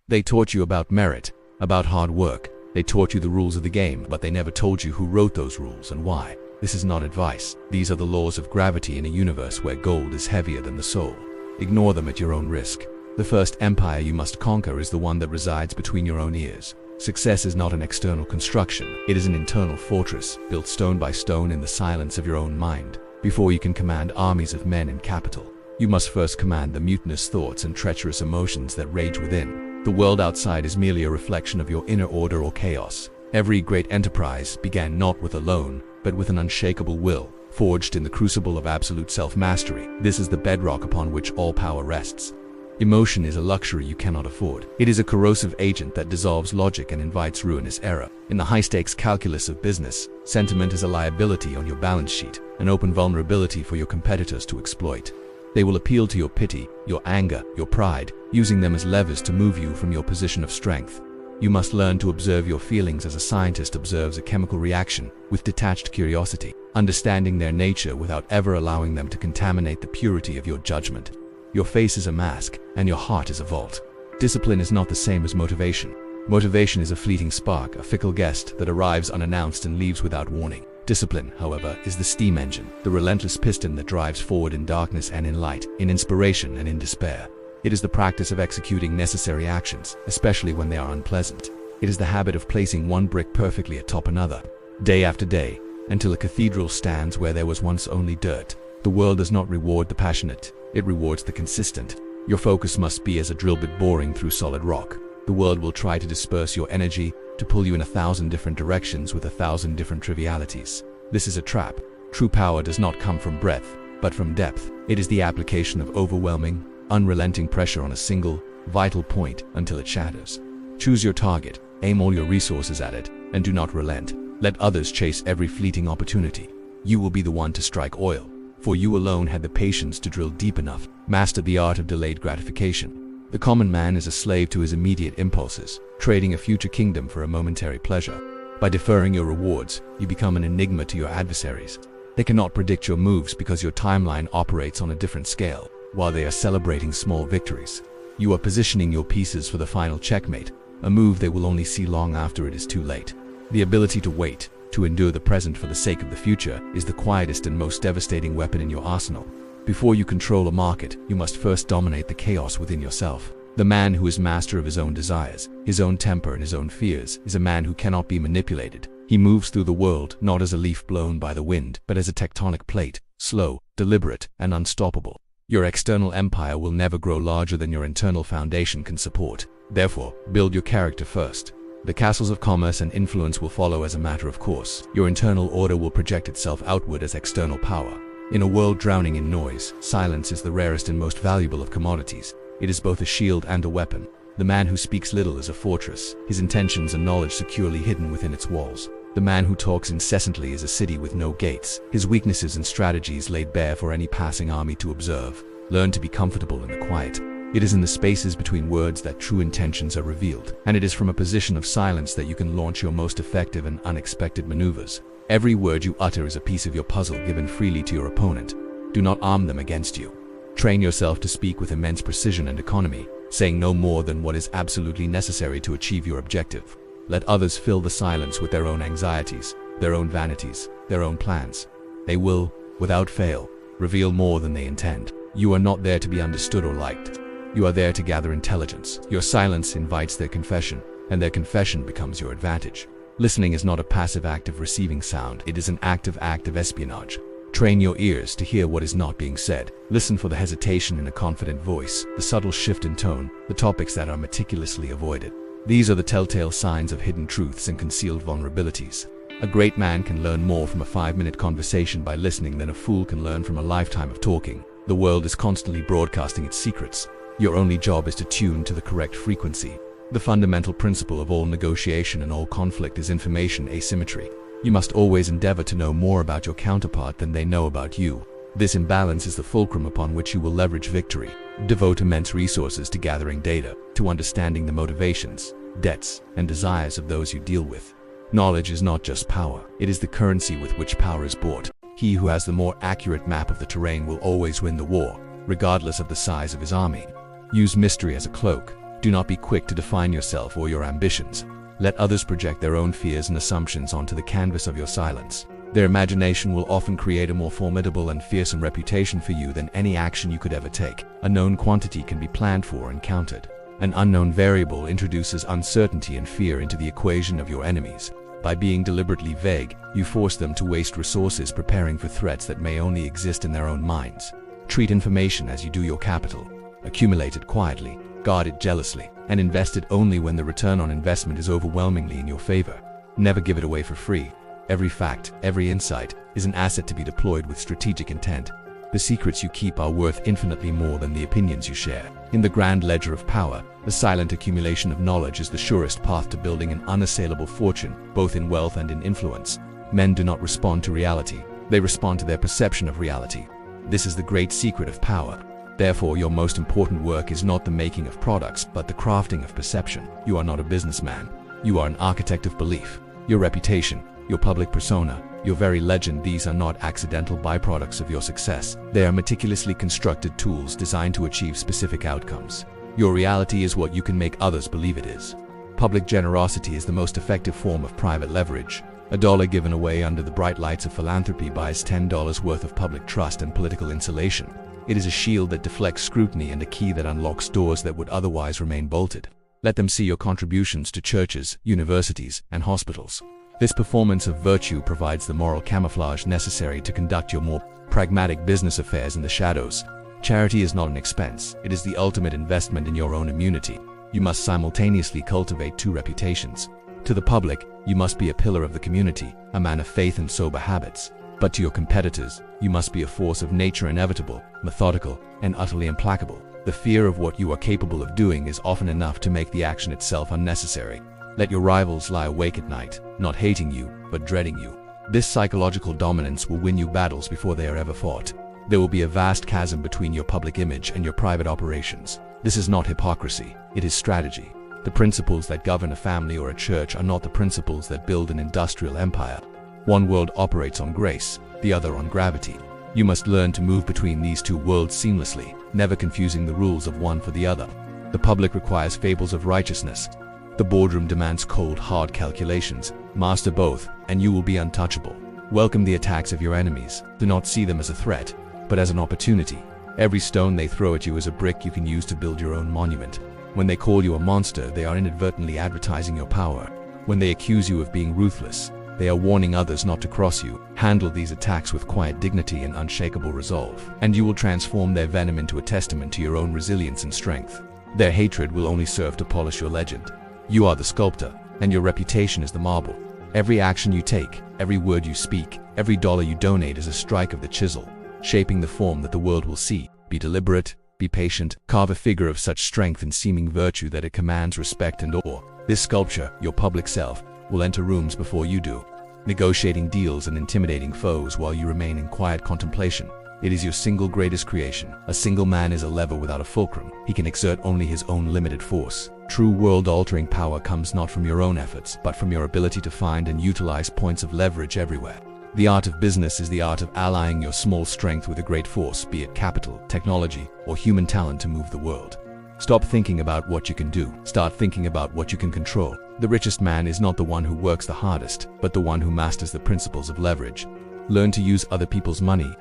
They taught you about merit, about hard work. They taught you the rules of the game, but they never told you who wrote those rules and why. This is not advice. These are the laws of gravity in a universe where gold is heavier than the soul. Ignore them at your own risk. The first empire you must conquer is the one that resides between your own ears. Success is not an external construction. It is an internal fortress, built stone by stone in the silence of your own mind. Before you can command armies of men in capital, you must first command the mutinous thoughts and treacherous emotions that rage within. The world outside is merely a reflection of your inner order or chaos. Every great enterprise began not with a loan, but with an unshakable will, forged in the crucible of absolute self-mastery. This is the bedrock upon which all power rests. Emotion is a luxury you cannot afford. It is a corrosive agent that dissolves logic and invites ruinous error. In the high-stakes calculus of business, sentiment is a liability on your balance sheet, an open vulnerability for your competitors to exploit. They will appeal to your pity, your anger, your pride, using them as levers to move you from your position of strength. You must learn to observe your feelings as a scientist observes a chemical reaction, with detached curiosity, understanding their nature without ever allowing them to contaminate the purity of your judgment. Your face is a mask, and your heart is a vault. Discipline is not the same as motivation. Motivation is a fleeting spark, a fickle guest that arrives unannounced and leaves without warning. Discipline, however, is the steam engine, the relentless piston that drives forward in darkness and in light, in inspiration and in despair. It is the practice of executing necessary actions, especially when they are unpleasant. It is the habit of placing one brick perfectly atop another, day after day, until a cathedral stands where there was once only dirt. The world does not reward the passionate, it rewards the consistent. Your focus must be as a drill bit boring through solid rock. The world will try to disperse your energy, to pull you in 1,000 different directions with 1,000 different trivialities. This is a trap. True power does not come from breadth, but from depth. It is the application of overwhelming, unrelenting pressure on a single, vital point until it shatters. Choose your target, aim all your resources at it, and do not relent. Let others chase every fleeting opportunity. You will be the one to strike oil, for you alone had the patience to drill deep enough, master the art of delayed gratification. The common man is a slave to his immediate impulses, trading a future kingdom for a momentary pleasure. By deferring your rewards, you become an enigma to your adversaries. They cannot predict your moves because your timeline operates on a different scale, while they are celebrating small victories. You are positioning your pieces for the final checkmate, a move they will only see long after it is too late. The ability to wait, to endure the present for the sake of the future, is the quietest and most devastating weapon in your arsenal. Before you control a market, you must first dominate the chaos within yourself. The man who is master of his own desires, his own temper and his own fears, is a man who cannot be manipulated. He moves through the world not as a leaf blown by the wind, but as a tectonic plate, slow, deliberate, and unstoppable. Your external empire will never grow larger than your internal foundation can support. Therefore, build your character first. The castles of commerce and influence will follow as a matter of course. Your internal order will project itself outward as external power. In a world drowning in noise, silence is the rarest and most valuable of commodities. It is both a shield and a weapon. The man who speaks little is a fortress, his intentions and knowledge securely hidden within its walls. The man who talks incessantly is a city with no gates, his weaknesses and strategies laid bare for any passing army to observe. Learn to be comfortable in the quiet. It is in the spaces between words that true intentions are revealed, and it is from a position of silence that you can launch your most effective and unexpected maneuvers. Every word you utter is a piece of your puzzle given freely to your opponent. Do not arm them against you. Train yourself to speak with immense precision and economy, saying no more than what is absolutely necessary to achieve your objective. Let others fill the silence with their own anxieties, their own vanities, their own plans. They will, without fail, reveal more than they intend. You are not there to be understood or liked. You are there to gather intelligence. Your silence invites their confession, and their confession becomes your advantage. Listening is not a passive act of receiving sound, it is an active act of espionage. Train your ears to hear what is not being said. Listen for the hesitation in a confident voice, the subtle shift in tone, the topics that are meticulously avoided. These are the telltale signs of hidden truths and concealed vulnerabilities. A great man can learn more from a 5-minute conversation by listening than a fool can learn from a lifetime of talking. The world is constantly broadcasting its secrets. Your only job is to tune to the correct frequency. The fundamental principle of all negotiation and all conflict is information asymmetry. You must always endeavor to know more about your counterpart than they know about you. This imbalance is the fulcrum upon which you will leverage victory. Devote immense resources to gathering data, to understanding the motivations, debts, and desires of those you deal with. Knowledge is not just power, it is the currency with which power is bought. He who has the more accurate map of the terrain will always win the war, regardless of the size of his army. Use mystery as a cloak. Do not be quick to define yourself or your ambitions. Let others project their own fears and assumptions onto the canvas of your silence. Their imagination will often create a more formidable and fearsome reputation for you than any action you could ever take. A known quantity can be planned for and counted. An unknown variable introduces uncertainty and fear into the equation of your enemies. By being deliberately vague, you force them to waste resources preparing for threats that may only exist in their own minds. Treat information as you do your capital. Accumulate it quietly, guard it jealously, and invest it only when the return on investment is overwhelmingly in your favor. Never give it away for free. Every fact, every insight, is an asset to be deployed with strategic intent. The secrets you keep are worth infinitely more than the opinions you share. In the grand ledger of power, the silent accumulation of knowledge is the surest path to building an unassailable fortune, both in wealth and in influence. Men do not respond to reality. They respond to their perception of reality. This is the great secret of power. Therefore, your most important work is not the making of products, but the crafting of perception. You are not a businessman. You are an architect of belief. Your reputation, your public persona, your very legend, these are not accidental byproducts of your success. They are meticulously constructed tools designed to achieve specific outcomes. Your reality is what you can make others believe it is. Public generosity is the most effective form of private leverage. $1 given away under the bright lights of philanthropy buys $10 worth of public trust and political insulation. It is a shield that deflects scrutiny and a key that unlocks doors that would otherwise remain bolted. Let them see your contributions to churches, universities, and hospitals. This performance of virtue provides the moral camouflage necessary to conduct your more pragmatic business affairs in the shadows. Charity is not an expense, it is the ultimate investment in your own immunity. You must simultaneously cultivate two reputations. To the public, you must be a pillar of the community, a man of faith and sober habits. But to your competitors, you must be a force of nature, inevitable, methodical, and utterly implacable. The fear of what you are capable of doing is often enough to make the action itself unnecessary. Let your rivals lie awake at night, not hating you, but dreading you. This psychological dominance will win you battles before they are ever fought. There will be a vast chasm between your public image and your private operations. This is not hypocrisy, it is strategy. The principles that govern a family or a church are not the principles that build an industrial empire. One world operates on grace, the other on gravity. You must learn to move between these two worlds seamlessly, never confusing the rules of one for the other. The public requires fables of righteousness. The boardroom demands cold, hard calculations. Master both, and you will be untouchable. Welcome the attacks of your enemies. Do not see them as a threat, but as an opportunity. Every stone they throw at you is a brick you can use to build your own monument. When they call you a monster, they are inadvertently advertising your power. When they accuse you of being ruthless, they are warning others not to cross you. Handle these attacks with quiet dignity and unshakable resolve, and you will transform their venom into a testament to your own resilience and strength. Their hatred will only serve to polish your legend. You are the sculptor, and your reputation is the marble. Every action you take, every word you speak, every dollar you donate is a strike of the chisel, shaping the form that the world will see. Be deliberate, be patient, carve a figure of such strength and seeming virtue that it commands respect and awe. This sculpture, your public self, will enter rooms before you do, negotiating deals and intimidating foes while you remain in quiet contemplation. It is your single greatest creation. A single man is a lever without a fulcrum. He can exert only his own limited force. True world-altering power comes not from your own efforts, but from your ability to find and utilize points of leverage everywhere. The art of business is the art of allying your small strength with a great force, be it capital, technology, or human talent to move the world. Stop thinking about what you can do. Start thinking about what you can control. The richest man is not the one who works the hardest, but the one who masters the principles of leverage. Learn to use other people's money.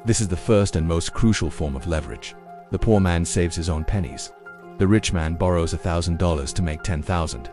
This is the first and most crucial form of leverage. The poor man saves his own pennies. The rich man borrows $1,000 to make 10,000.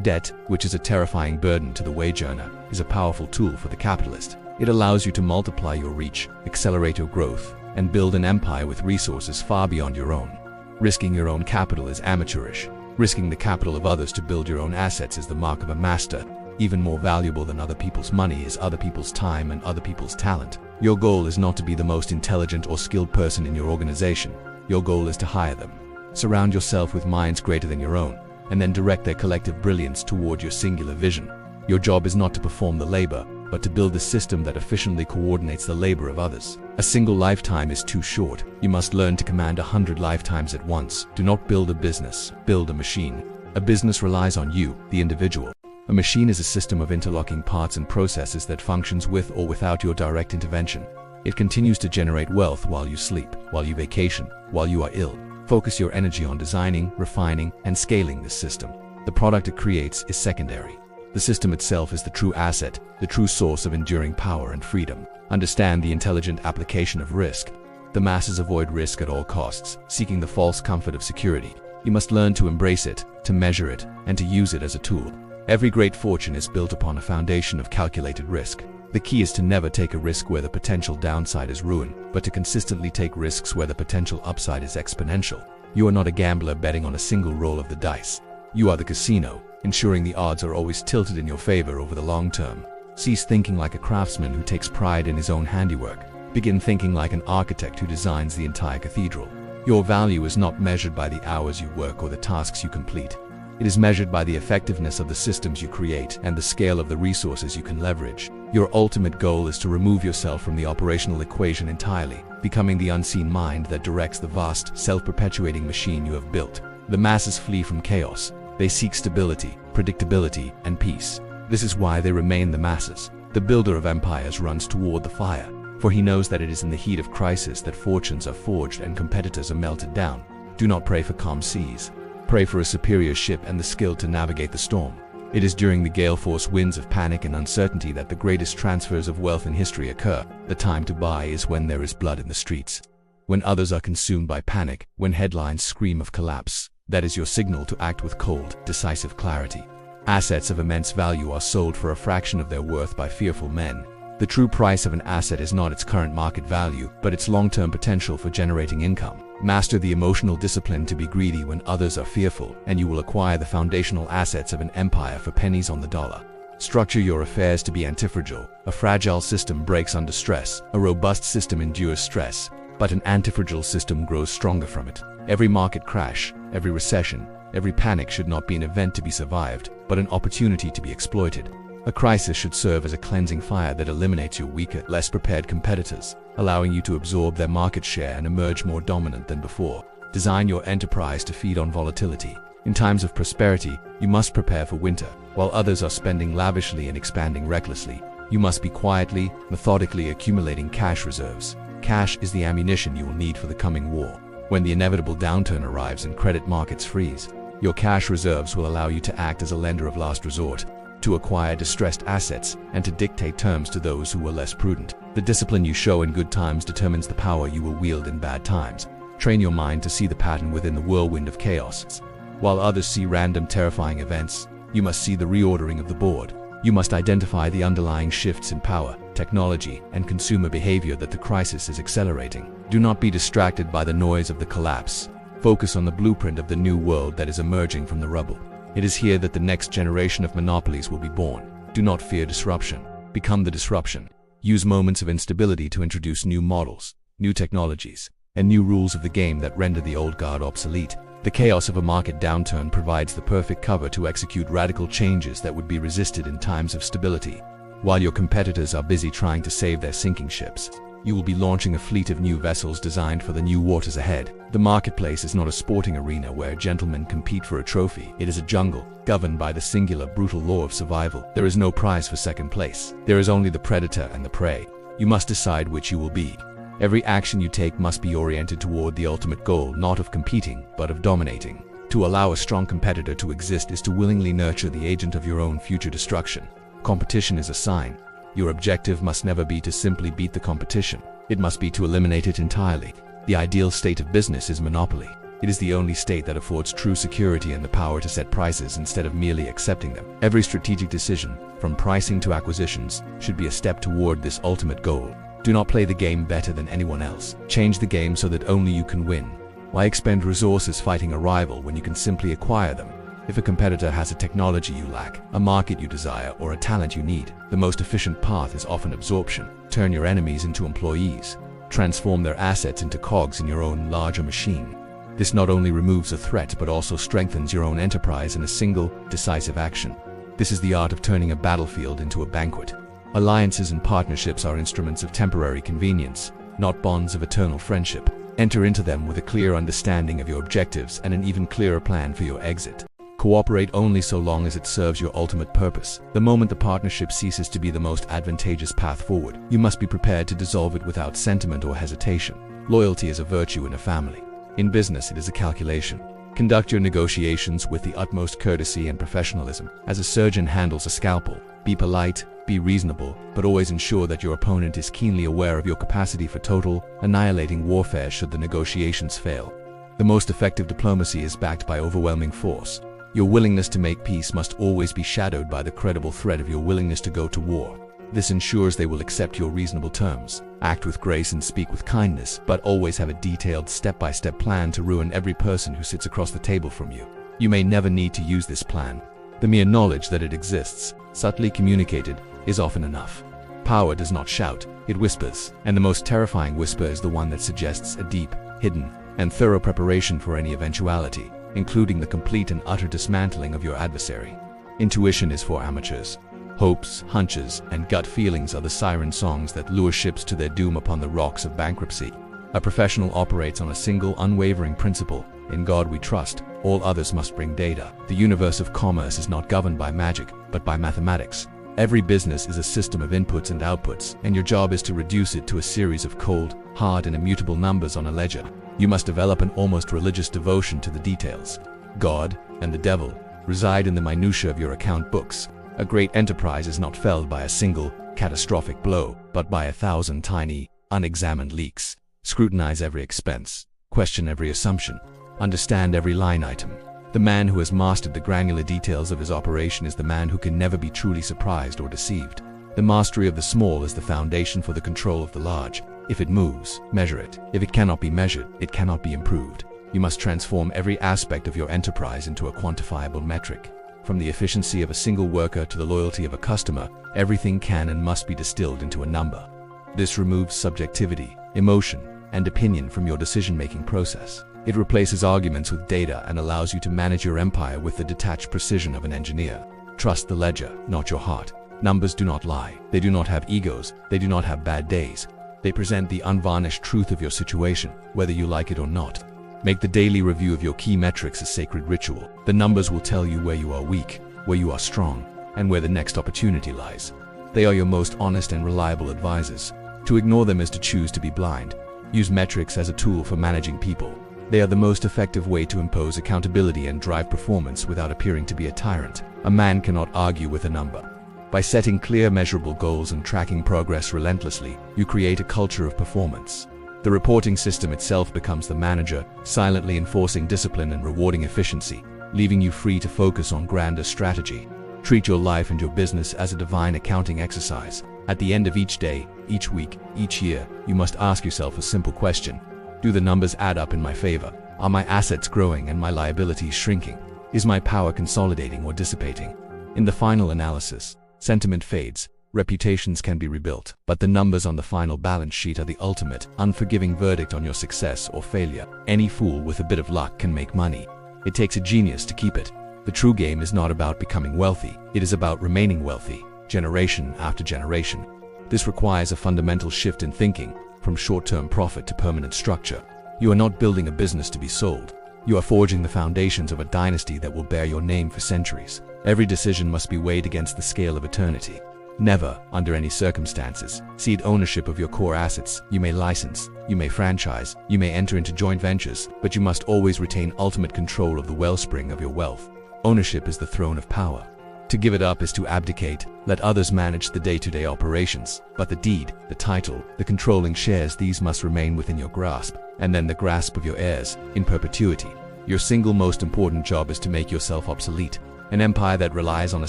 Debt, which is a terrifying burden to the wage earner, is a powerful tool for the capitalist. It allows you to multiply your reach, accelerate your growth, and build an empire with resources far beyond your own. Risking your own capital is amateurish. Risking the capital of others to build your own assets is the mark of a master. Even more valuable than other people's money is other people's time and other people's talent. Your goal is not to be the most intelligent or skilled person in your organization. Your goal is to hire them. Surround yourself with minds greater than your own, and then direct their collective brilliance toward your singular vision. Your job is not to perform the labor, but to build a system that efficiently coordinates the labor of others. A single lifetime is too short. You must learn to command 100 lifetimes at once. Do not build a business, build a machine. A business relies on you, the individual. A machine is a system of interlocking parts and processes that functions with or without your direct intervention. It continues to generate wealth while you sleep, while you vacation, while you are ill. Focus your energy on designing, refining, and scaling this system. The product it creates is secondary. The system itself is the true asset, the true source of enduring power and freedom. Understand the intelligent application of risk. The masses avoid risk at all costs, seeking the false comfort of security. You must learn to embrace it, to measure it, and to use it as a tool. Every great fortune is built upon a foundation of calculated risk. The key is to never take a risk where the potential downside is ruin, but to consistently take risks where the potential upside is exponential. You are not a gambler betting on a single roll of the dice. You are the casino, ensuring the odds are always tilted in your favor over the long term. Cease thinking like a craftsman who takes pride in his own handiwork. Begin thinking like an architect who designs the entire cathedral. Your value is not measured by the hours you work or the tasks you complete. It is measured by the effectiveness of the systems you create and the scale of the resources you can leverage. Your ultimate goal is to remove yourself from the operational equation entirely, becoming the unseen mind that directs the vast, self-perpetuating machine you have built. The masses flee from chaos. They seek stability, predictability, and peace. This is why they remain the masses. The builder of empires runs toward the fire, for he knows that it is in the heat of crisis that fortunes are forged and competitors are melted down. Do not pray for calm seas. Pray for a superior ship and the skill to navigate the storm. It is during the gale-force winds of panic and uncertainty that the greatest transfers of wealth in history occur. The time to buy is when there is blood in the streets. When others are consumed by panic, when headlines scream of collapse, that is your signal to act with cold, decisive clarity. Assets of immense value are sold for a fraction of their worth by fearful men. The true price of an asset is not its current market value, but its long-term potential for generating income. Master the emotional discipline to be greedy when others are fearful, and you will acquire the foundational assets of an empire for pennies on the dollar. Structure your affairs to be antifragile. A fragile system breaks under stress. A robust system endures stress, but an antifragile system grows stronger from it. Every market crash, every recession, every panic should not be an event to be survived, but an opportunity to be exploited. A crisis should serve as a cleansing fire that eliminates your weaker, less prepared competitors, allowing you to absorb their market share and emerge more dominant than before. Design your enterprise to feed on volatility. In times of prosperity, you must prepare for winter. While others are spending lavishly and expanding recklessly, you must be quietly, methodically accumulating cash reserves. Cash is the ammunition you will need for the coming war. When the inevitable downturn arrives and credit markets freeze, your cash reserves will allow you to act as a lender of last resort, to acquire distressed assets, and to dictate terms to those who were less prudent. The discipline you show in good times determines the power you will wield in bad times. Train your mind to see the pattern within the whirlwind of chaos. While others see random, terrifying events, you must see the reordering of the board. You must identify the underlying shifts in power, technology, and consumer behavior that the crisis is accelerating. Do not be distracted by the noise of the collapse. Focus on the blueprint of the new world that is emerging from the rubble. It is here that the next generation of monopolies will be born. Do not fear disruption. Become the disruption. Use moments of instability to introduce new models, new technologies, and new rules of the game that render the old guard obsolete. The chaos of a market downturn provides the perfect cover to execute radical changes that would be resisted in times of stability. While your competitors are busy trying to save their sinking ships, you will be launching a fleet of new vessels designed for the new waters ahead. The marketplace is not a sporting arena where gentlemen compete for a trophy. It is a jungle, governed by the singular, brutal law of survival. There is no prize for second place. There is only the predator and the prey. You must decide which you will be. Every action you take must be oriented toward the ultimate goal, not of competing, but of dominating. To allow a strong competitor to exist is to willingly nurture the agent of your own future destruction. Competition is a sign. Your objective must never be to simply beat the competition. It must be to eliminate it entirely. The ideal state of business is monopoly. It is the only state that affords true security and the power to set prices instead of merely accepting them. Every strategic decision, from pricing to acquisitions, should be a step toward this ultimate goal. Do not play the game better than anyone else. Change the game so that only you can win. Why expend resources fighting a rival when you can simply acquire them? If a competitor has a technology you lack, a market you desire, or a talent you need, the most efficient path is often absorption. Turn your enemies into employees. Transform their assets into cogs in your own larger machine. This not only removes a threat but also strengthens your own enterprise in a single, decisive action. This is the art of turning a battlefield into a banquet. Alliances and partnerships are instruments of temporary convenience, not bonds of eternal friendship. Enter into them with a clear understanding of your objectives and an even clearer plan for your exit. Cooperate only so long as it serves your ultimate purpose. The moment the partnership ceases to be the most advantageous path forward, you must be prepared to dissolve it without sentiment or hesitation. Loyalty is a virtue in a family. In business, it is a calculation. Conduct your negotiations with the utmost courtesy and professionalism, as a surgeon handles a scalpel. Be polite, be reasonable, but always ensure that your opponent is keenly aware of your capacity for total, annihilating warfare should the negotiations fail. The most effective diplomacy is backed by overwhelming force. Your willingness to make peace must always be shadowed by the credible threat of your willingness to go to war. This ensures they will accept your reasonable terms. Act with grace and speak with kindness, but always have a detailed step-by-step plan to ruin every person who sits across the table from you. You may never need to use this plan. The mere knowledge that it exists, subtly communicated, is often enough. Power does not shout, it whispers, and the most terrifying whisper is the one that suggests a deep, hidden, and thorough preparation for any eventuality, including the complete and utter dismantling of your adversary. Intuition is for amateurs. Hopes, hunches, and gut feelings are the siren songs that lure ships to their doom upon the rocks of bankruptcy. A professional operates on a single, unwavering principle: in God we trust, all others must bring data. The universe of commerce is not governed by magic, but by mathematics. Every business is a system of inputs and outputs, and your job is to reduce it to a series of cold, hard, and immutable numbers on a ledger. You must develop an almost religious devotion to the details. God and the devil reside in the minutiae of your account books. A great enterprise is not felled by a single, catastrophic blow, but by 1,000 tiny, unexamined leaks. Scrutinize every expense, question every assumption, understand every line item. The man who has mastered the granular details of his operation is the man who can never be truly surprised or deceived. The mastery of the small is the foundation for the control of the large. If it moves, measure it. If it cannot be measured, it cannot be improved. You must transform every aspect of your enterprise into a quantifiable metric. From the efficiency of a single worker to the loyalty of a customer, everything can and must be distilled into a number. This removes subjectivity, emotion, and opinion from your decision-making process. It replaces arguments with data and allows you to manage your empire with the detached precision of an engineer. Trust the ledger, not your heart. Numbers do not lie. They do not have egos. They do not have bad days. They present the unvarnished truth of your situation, whether you like it or not. Make the daily review of your key metrics a sacred ritual. The numbers will tell you where you are weak, where you are strong, and where the next opportunity lies. They are your most honest and reliable advisors. To ignore them is to choose to be blind. Use metrics as a tool for managing people. They are the most effective way to impose accountability and drive performance without appearing to be a tyrant. A man cannot argue with a number. By setting clear, measurable goals and tracking progress relentlessly, you create a culture of performance. The reporting system itself becomes the manager, silently enforcing discipline and rewarding efficiency, leaving you free to focus on grander strategy. Treat your life and your business as a divine accounting exercise. At the end of each day, each week, each year, you must ask yourself a simple question. Do the numbers add up in my favor? Are my assets growing and my liabilities shrinking? Is my power consolidating or dissipating? In the final analysis, sentiment fades. Reputations can be rebuilt, but the numbers on the final balance sheet are the ultimate, unforgiving verdict on your success or failure. Any fool with a bit of luck can make money. It takes a genius to keep it. The true game is not about becoming wealthy. It is about remaining wealthy, generation after generation. This requires a fundamental shift in thinking, from short-term profit to permanent structure. You are not building a business to be sold. You are forging the foundations of a dynasty that will bear your name for centuries. Every decision must be weighed against the scale of eternity. Never, under any circumstances, cede ownership of your core assets. You may license, you may franchise, you may enter into joint ventures, but you must always retain ultimate control of the wellspring of your wealth. Ownership is the throne of power. To give it up is to abdicate. Let others manage the day-to-day operations, but the deed, the title, the controlling shares, these must remain within your grasp, and then the grasp of your heirs, in perpetuity. Your single most important job is to make yourself obsolete. An empire that relies on a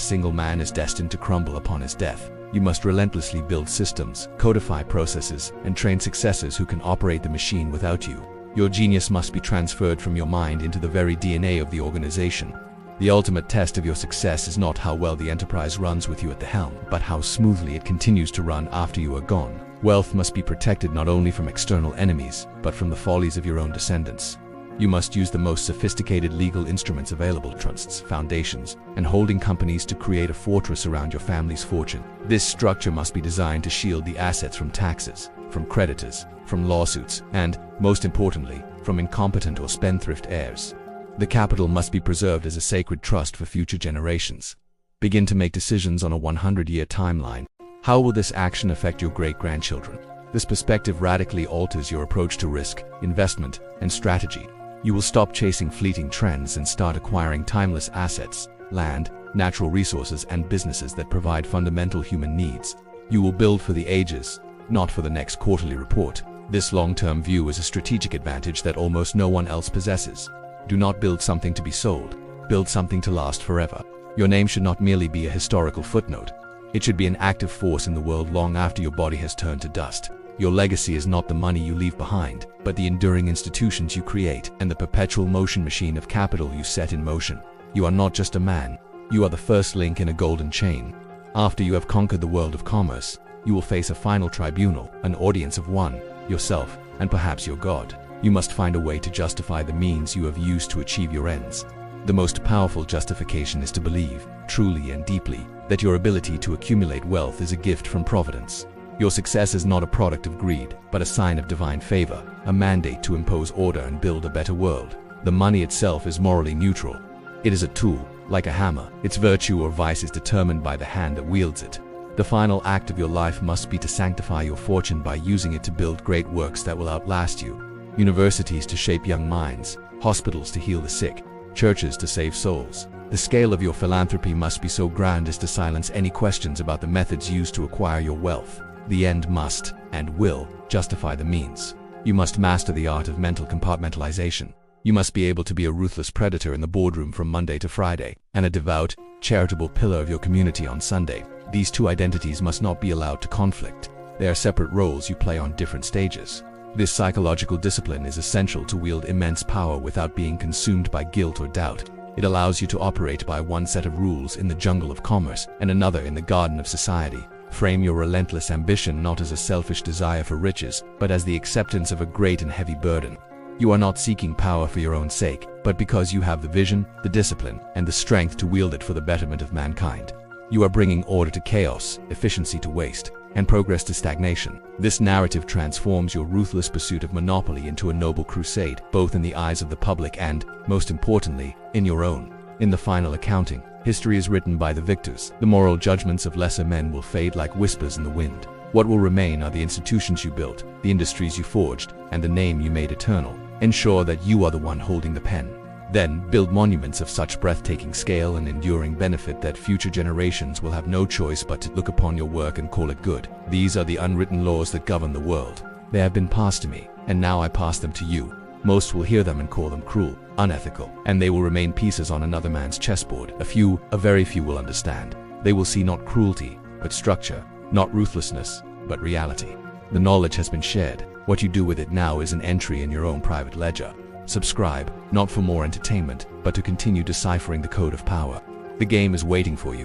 single man is destined to crumble upon his death. You must relentlessly build systems, codify processes, and train successors who can operate the machine without you. Your genius must be transferred from your mind into the very DNA of the organization. The ultimate test of your success is not how well the enterprise runs with you at the helm, but how smoothly it continues to run after you are gone. Wealth must be protected not only from external enemies, but from the follies of your own descendants. You must use the most sophisticated legal instruments available, trusts, foundations, and holding companies to create a fortress around your family's fortune. This structure must be designed to shield the assets from taxes, from creditors, from lawsuits, and, most importantly, from incompetent or spendthrift heirs. The capital must be preserved as a sacred trust for future generations. Begin to make decisions on a 100-year timeline. How will this action affect your great-grandchildren? This perspective radically alters your approach to risk, investment, and strategy. You will stop chasing fleeting trends and start acquiring timeless assets, land, natural resources, and businesses that provide fundamental human needs. You will build for the ages, not for the next quarterly report. This long-term view is a strategic advantage that almost no one else possesses. Do not build something to be sold. Build something to last forever. Your name should not merely be a historical footnote. It should be an active force in the world long after your body has turned to dust. Your legacy is not the money you leave behind, but the enduring institutions you create and the perpetual motion machine of capital you set in motion. You are not just a man. You are the first link in a golden chain. After you have conquered the world of commerce, you will face a final tribunal, an audience of one, yourself, and perhaps your God. You must find a way to justify the means you have used to achieve your ends. The most powerful justification is to believe, truly and deeply, that your ability to accumulate wealth is a gift from Providence. Your success is not a product of greed, but a sign of divine favor, a mandate to impose order and build a better world. The money itself is morally neutral. It is a tool, like a hammer. Its virtue or vice is determined by the hand that wields it. The final act of your life must be to sanctify your fortune by using it to build great works that will outlast you. Universities to shape young minds, hospitals to heal the sick, churches to save souls. The scale of your philanthropy must be so grand as to silence any questions about the methods used to acquire your wealth. The end must, and will, justify the means. You must master the art of mental compartmentalization. You must be able to be a ruthless predator in the boardroom from Monday to Friday, and a devout, charitable pillar of your community on Sunday. These two identities must not be allowed to conflict. They are separate roles you play on different stages. This psychological discipline is essential to wield immense power without being consumed by guilt or doubt. It allows you to operate by one set of rules in the jungle of commerce and another in the garden of society. Frame your relentless ambition not as a selfish desire for riches, but as the acceptance of a great and heavy burden. You are not seeking power for your own sake, but because you have the vision, the discipline, and the strength to wield it for the betterment of mankind. You are bringing order to chaos, efficiency to waste, and progress to stagnation. This narrative transforms your ruthless pursuit of monopoly into a noble crusade, both in the eyes of the public and, most importantly, in your own. In the final accounting, history is written by the victors. The moral judgments of lesser men will fade like whispers in the wind. What will remain are the institutions you built, the industries you forged, and the name you made eternal. Ensure that you are the one holding the pen. Then build monuments of such breathtaking scale and enduring benefit that future generations will have no choice but to look upon your work and call it good. These are the unwritten laws that govern the world. They have been passed to me, and now I pass them to you. Most will hear them and call them cruel, unethical, and they will remain pieces on another man's chessboard. A very few will understand. They will see not cruelty, but structure, not ruthlessness, but reality. The knowledge has been shared. What you do with it now is an entry in your own private ledger. Subscribe, not for more entertainment, but to continue deciphering the code of power. The game is waiting for you.